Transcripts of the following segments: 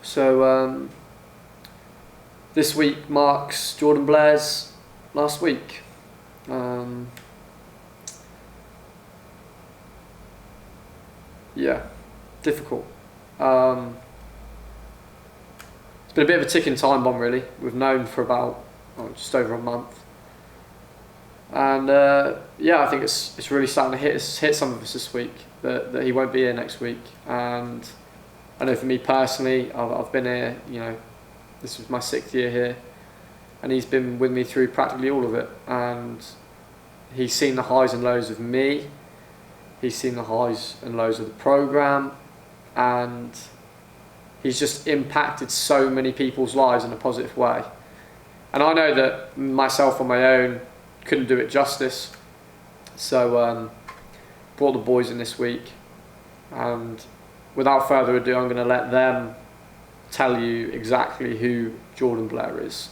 So this week marks Jordan Blair's last week. Yeah, difficult. It's been a bit of a ticking time bomb, really. We've known for about just over a month, and I think it's really starting to hit some of us this week that he won't be here next week. And I know for me personally, I've been here. This was my 6th year here, and he's been with me through practically all of it. And he's seen the highs and lows of me. He's seen the highs and lows of the program, and he's just impacted so many people's lives in a positive way. And I know that myself on my own couldn't do it justice. So brought the boys in this week, and without further ado, I'm going to let them tell you exactly who Jordan Blair is.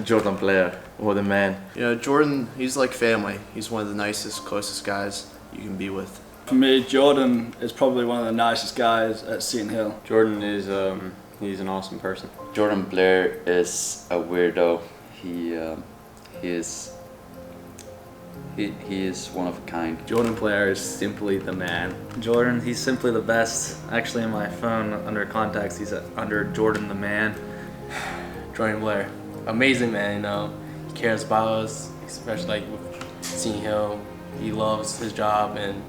Jordan Blair, what a man. Jordan, he's like family. He's one of the nicest, closest guys you can be with. For me, Jordan is probably one of the nicest guys at Seton Hill. Jordan is he's an awesome person. Jordan Blair is a weirdo. He is one of a kind. Jordan Blair is simply the man. Jordan, he's simply the best. Actually, in my phone, under contacts, he's under Jordan the man. Jordan Blair, amazing man. He cares about us, especially like with Seton Hill. He loves his job, and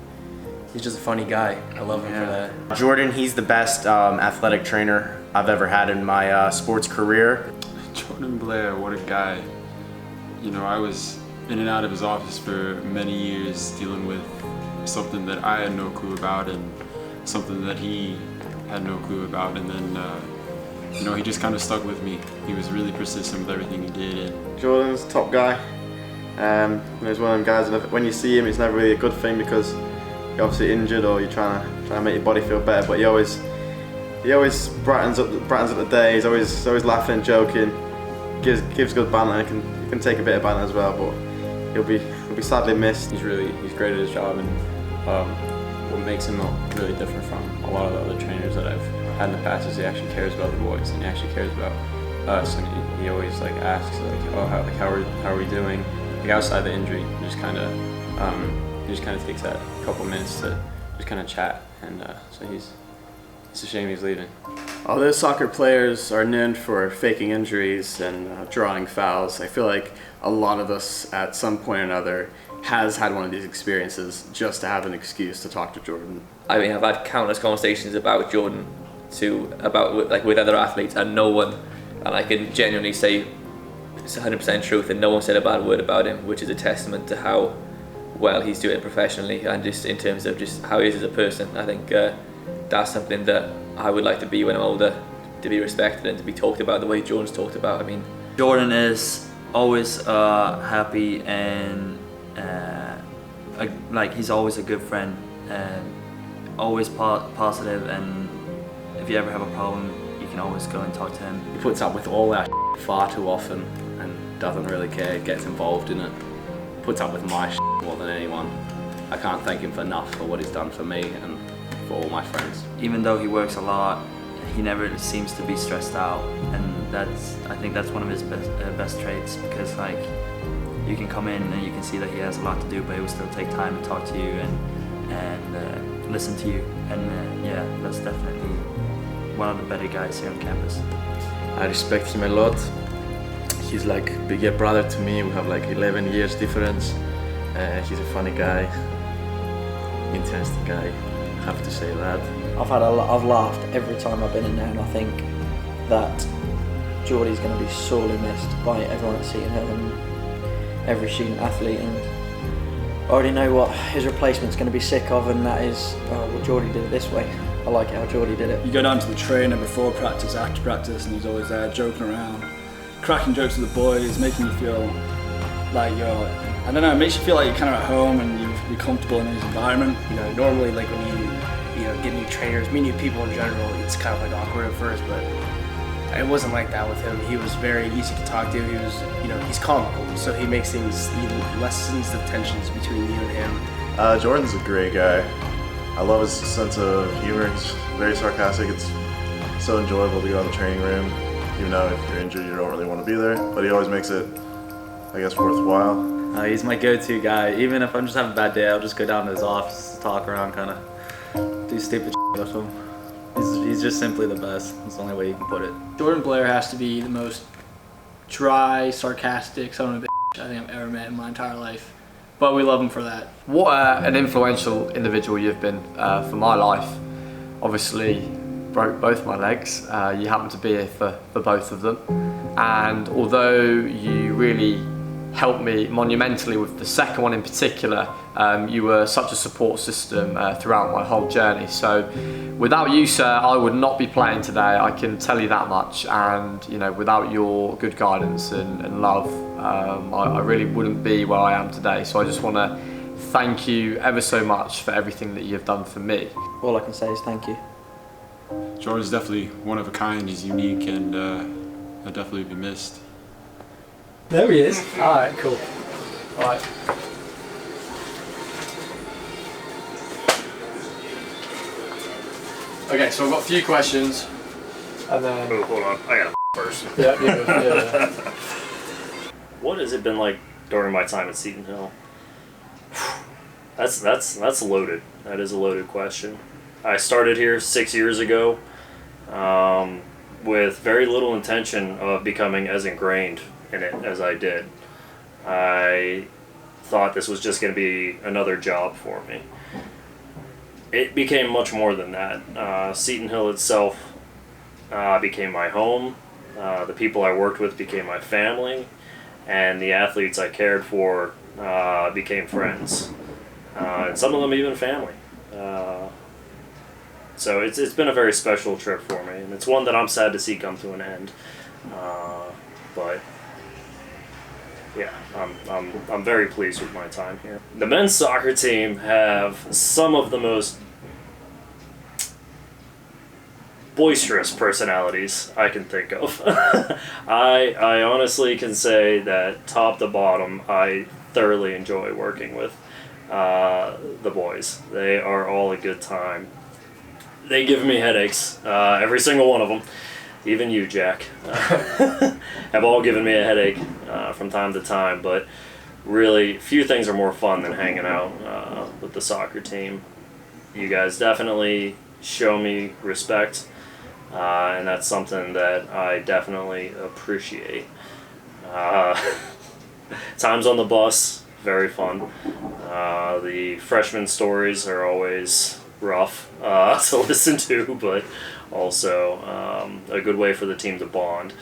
he's just a funny guy. I love him for that. Jordan, he's the best athletic trainer I've ever had in my sports career. Jordan Blair, what a guy. I was in and out of his office for many years dealing with something that I had no clue about and something that he had no clue about, and then he just kind of stuck with me. He was really persistent with everything he did. And Jordan's top guy. He's one of them guys that when you see him, it's never really a good thing because you're obviously injured or you're trying to make your body feel better. But he always brightens up the day. He's always laughing and joking. Gives good banter. He can take a bit of banter as well, but he'll be sadly missed. he's great at his job, and what makes him really different from a lot of the other trainers that I've had in the past is he actually cares about the boys and he actually cares about us, and he always asks how are we doing, outside the injury. He just kind of takes that couple minutes to just kind of chat, and so it's a shame he's leaving. Although soccer players are known for faking injuries and drawing fouls, I feel like a lot of us at some point or another has had one of these experiences just to have an excuse to talk to Jordan. I mean, I've had countless conversations about Jordan with other athletes, and no one, and I can genuinely say it's 100% truth, and no one said a bad word about him, which is a testament to how well he's doing professionally and just in terms of just how he is as a person. I think that's something that I would like to be when I'm older, to be respected and to be talked about the way Jordan's talked about. I mean, Jordan is always happy and he's always a good friend and always positive, and if you ever have a problem, you can always go and talk to him. He puts up with all our far too often and doesn't really care, gets involved in it. Puts up with my more than anyone. I can't thank him enough for what he's done for me and for all my friends. Even though he works a lot, he never seems to be stressed out, and I think that's one of his best traits, because you can come in and you can see that he has a lot to do, but he will still take time to talk to you and listen to you, and that's definitely one of the better guys here on campus. I respect him a lot. He's like a bigger brother to me. We have 11 years difference. He's a funny guy, interesting guy. I have to say that. I've laughed every time I've been in there, and I think that Geordie's going to be sorely missed by everyone at Seton Hill and every student athlete, and I already know what his replacement's going to be sick of, and that is, Geordie did it this way. I like how Geordie did it. You go down to the trainer before practice, after practice, and he's always there joking around, cracking jokes with the boys, making you feel like it makes you feel like you're kind of at home and you're comfortable in his environment. Normally when you get new trainers, meet new people in general, it's kind of awkward at first, but it wasn't like that with him. He was very easy to talk to. He was, he's comical, so he makes things, he lessens the tensions between you and him. Jordan's a great guy. I love his sense of humor. He's very sarcastic. It's so enjoyable to go in the training room, even though if you're injured, you don't really want to be there. But he always makes it, I guess, worthwhile. He's my go-to guy. Even if I'm just having a bad day, I'll just go down to his office, talk around, kind of do stupid shit with him. He's just simply the best. That's the only way you can put it. Jordan Blair has to be the most dry, sarcastic son of a bitch I think I've ever met in my entire life. But we love him for that. What an influential individual you've been for my life. Obviously, broke both my legs. You happened to be here for both of them. And although you really helped me monumentally with the second one in particular, you were such a support system throughout my whole journey. So without you, sir, I would not be playing today. I can tell you that much. And you know, without your good guidance and love, I really wouldn't be where I am today. So I just want to thank you ever so much for everything that you've done for me. All I can say is thank you. Jordan's definitely one of a kind. He's unique, and he'll definitely be missed. There he is. Alright, cool. Alright. Okay, so I've got a few questions. And then... Oh, hold on. I got a first. Yeah. What has it been like during my time at Seton Hill? That's loaded. That is a loaded question. I started here 6 years ago with very little intention of becoming as ingrained in it as I did. I thought this was just going to be another job for me. It became much more than that. Seton Hill itself became my home. The people I worked with became my family, and the athletes I cared for became friends, and some of them even family. So it's been a very special trip for me, and it's one that I'm sad to see come to an end. But yeah, I'm very pleased with my time here. The men's soccer team have some of the most boisterous personalities I can think of. I honestly can say that top to bottom, I thoroughly enjoy working with the boys. They are all a good time. They give me headaches, every single one of them. Even you, Jack, have all given me a headache from time to time, but really, few things are more fun than hanging out with the soccer team. You guys definitely show me respect, and that's something that I definitely appreciate. Times on the bus, very fun. The freshman stories are always rough to listen to, but also a good way for the team to bond.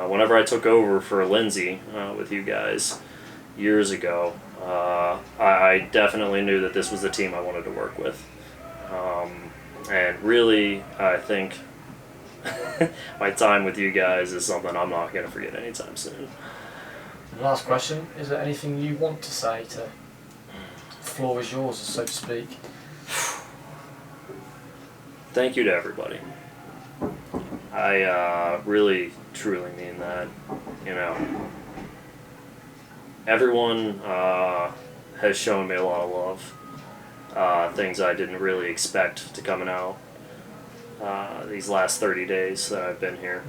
Whenever I took over for Lindsay with you guys years ago, I definitely knew that this was the team I wanted to work with. And really, I think my time with you guys is something I'm not going to forget anytime soon. Last question, is there anything you want to say to... The floor is yours, so to speak. Thank you to everybody. I really, truly mean that. You know, everyone has shown me a lot of love. Things I didn't really expect to coming out these last 30 days that I've been here.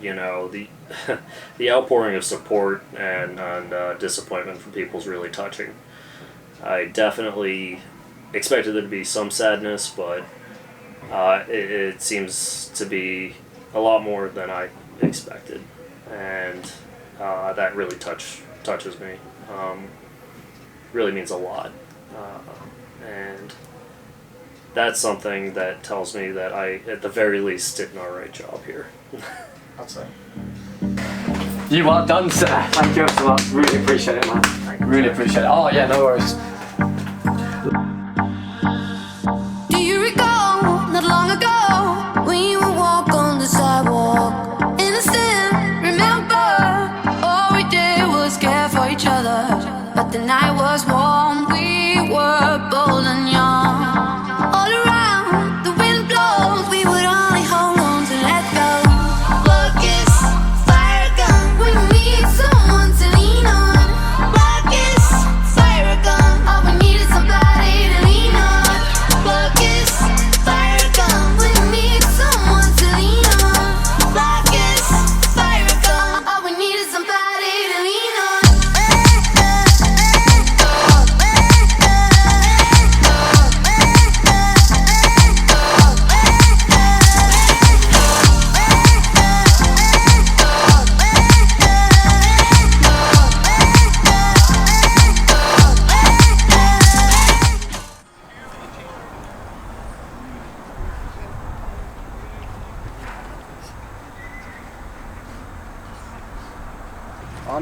You know, the outpouring of support and disappointment from people is really touching. I definitely expected there to be some sadness, but it seems to be a lot more than I expected, and that really touches me. Really means a lot, and that's something that tells me that I, at the very least, did an alright job here. That's it. You are done, sir. Thank you so much. Really appreciate it, man. Really appreciate it. Oh yeah, no worries. Do you recall not long ago when you would walk on the sidewalk? And I still remember all we did was care for each other. But the night was warm, we were bold and young. All around, the wind blows, we would only hold on to let go. Focus, fire gun, we need someone to lean on. Focus, fire gun.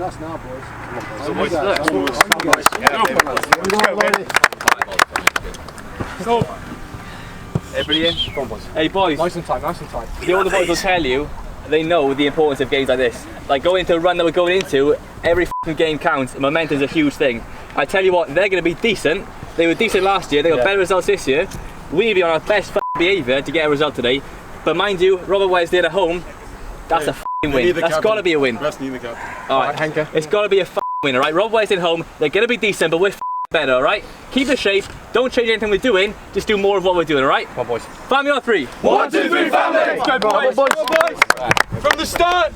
on us now, boys. Come on, boys. So, everybody in? Come on, boys. Hey, boys. Nice and tight, nice and tight. The older boys will tell you, they know the importance of games like this. Like going into a run that we're going into, every f***ing game counts, and momentum's a huge thing. I tell you what, they're going to be decent. They were decent last year, they got better results this year. We need to be on our best behaviour to get a result today. But mind you, Robert Wesleyan at home, that's a f***ing win. That's got to be a win. Alright, it's got to be a f***ing win, alright? Robert Wesleyan at home, they're going to be decent, but we're f***ing better, alright? Keep the shape, don't change anything we're doing, just do more of what we're doing, alright? Come on, boys. Family on three. 1, 2, 3, family! Let's go, boys. From the start!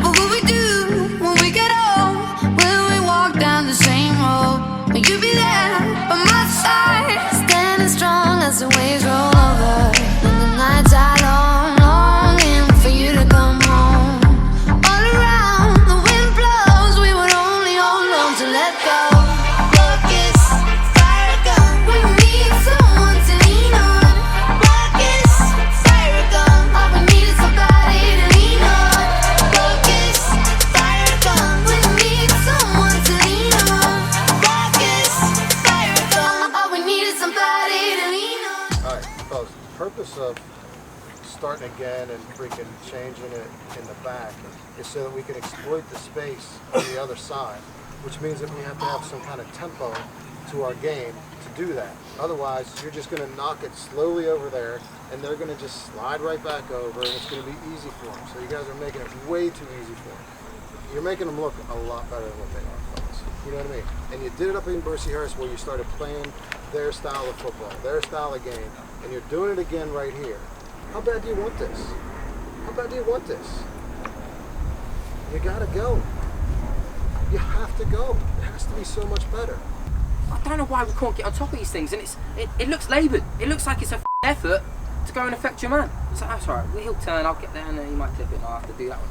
What will we do when we get old? Will we walk down the same road? Will you be there by my side? Standing strong as the waves roll over. And the nights are long, longing for you to come home. All around, the wind blows, we would only hold on to let go. Focus, fire gun, we need someone to lean on. Focus, fire gun, all we need is somebody to lean on. Focus, fire gun, we need someone to lean on. Focus, fire gun, all we need is somebody to lean on. Alright, fellas, the purpose of starting again and freaking changing it in the back is so that we can exploit the space on the other side, which means that we have to have some kind of tempo to our game to do that. Otherwise, you're just going to knock it slowly over there, and they're going to just slide right back over, and it's going to be easy for them. So you guys are making it way too easy for them. You're making them look a lot better than what they are, fellas. You know what I mean? And you did it up in Bercyhurst where you started playing their style of football, their style of game, and you're doing it again right here. How bad do you want this? How bad do you want this? You gotta go. You have to go. It has to be so much better. I don't know why we can't get on top of these things, and it looks laboured. It looks like it's a effort to go and affect your man. It's like, that's alright, he'll turn, I'll get there, and then he might clip it, and I'll have to do that one.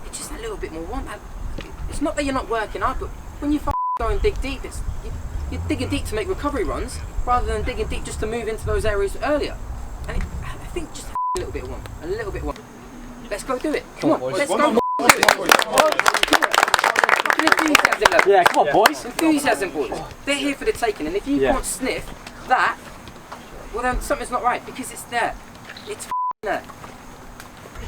It's just a little bit more want. It's not that you're not working hard, but when you go and dig deep, you're digging deep to make recovery runs, rather than digging deep just to move into those areas earlier. And I think just a little bit of one, a little bit of one. Let's go do it. Come on, let's go. Yeah, come on, boys. Enthusiasm, boys. They're here for the taking, and if you can't sniff that, well then something's not right, because it's there. It's there.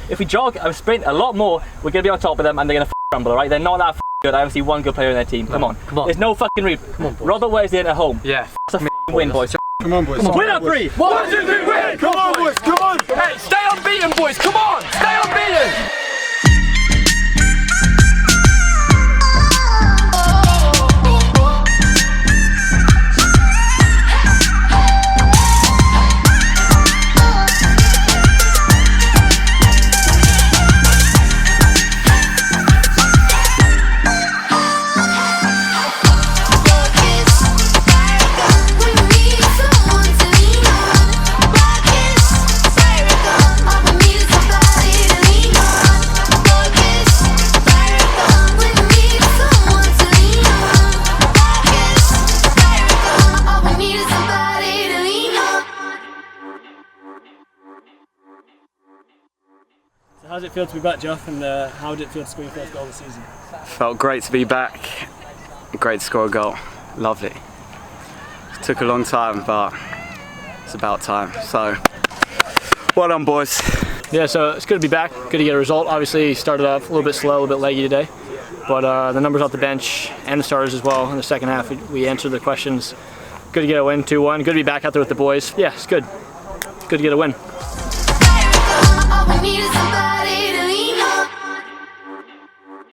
If we jog and sprint a lot more, we're going to be on top of them, and they're going to crumble, alright? They're not that good. I haven't seen one good player in their team. Come on. There's no fucking reason. Come on, boys. Robert Wesleyan at home. Yeah. That's a win, boys. Come on, boys. Win on three. 1, 2, 3, win! Come on, boys. Come on. Hey, stay unbeaten, boys. Come on, stay unbeaten. How did it feel to be back, Jeff, and how did it feel to score your first goal of the season? Felt great to be back. Great to score a goal. Lovely. It took a long time, but it's about time. So, well done, boys. Yeah, so it's good to be back. Good to get a result. Obviously, started off a little bit slow, a little bit leggy today, but the numbers off the bench and the starters as well. In the second half, we answered the questions. Good to get a win, 2-1. Good to be back out there with the boys. Yeah, it's good. Good to get a win. All we need is somebody.